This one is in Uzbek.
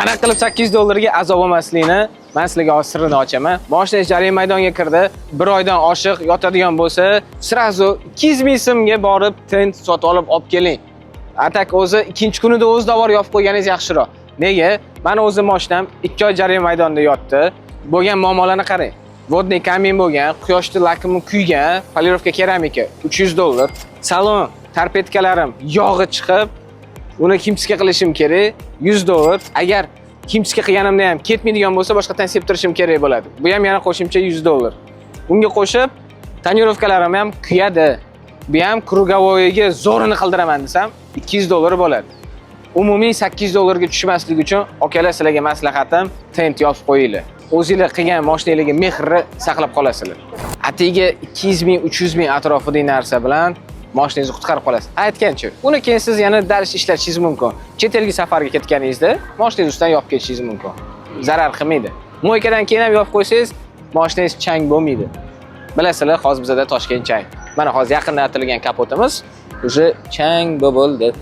qanaqa qilib 8 dollarga azob olmaslikni men sizlarga hozir sirrini ochaman. Mashina jarima maydoniga kirdi. 1 oydan oshiq yotadigan bo'lsa, srazu 200 ming so'mga borib tent sotib olib keling. Atak o'zi ikkinchi kunida o'z davar yopib qo'yganingiz yaxshiroq. Nega? Mana o'zim mashinam 2 oy jarima maydonida yotdi. Bo'lgan muammolarni qarang. Vodniy kamin bo'lgan, quyoshda lakimi kuygan, polirovka keramika 300 dollar. Salon tarpetkalarim yog'i chiqib, uni kimchiga qilishim kerak 100 dollar. Agar kimchiga qilganimda ham ketmaydigan bo'lsa, boshqadan septirishim kerak bo'ladi. Bu ham yana qo'shimcha 100 dollar. Unga qo'shib tonirovkalarim ham kuyadi. Bu ham krugovoyga zo'rini qildiraman desam 200 dollar bo'ladi. Umumiy 8 dollarga tushmasligi uchun akalar sizlarga maslahatim tent yopib qo'yinglar. O'zingizlar qilgan mashinangizga mehrni saqlab qolasizlar. Atiga 200 ming, 300 ming atrofidagi narsa bilan mashinangizni qutqarib qolasiz. Aytgancha, uni keyin siz yana dars ishlatishingiz mumkin. Chet elga safarga ketganingizda mashinangizni ustidan yopib ketishingiz mumkin. Zarar qilmaydi. Mo'ykadan keyin ham yopib qo'ysangiz, mashinangiz chang bo'lmaydi. Bilasizlar, hozir bizda Toshkent chang. Mana hozir yaqinda atilgan kapotimiz уже chang bo'ldi.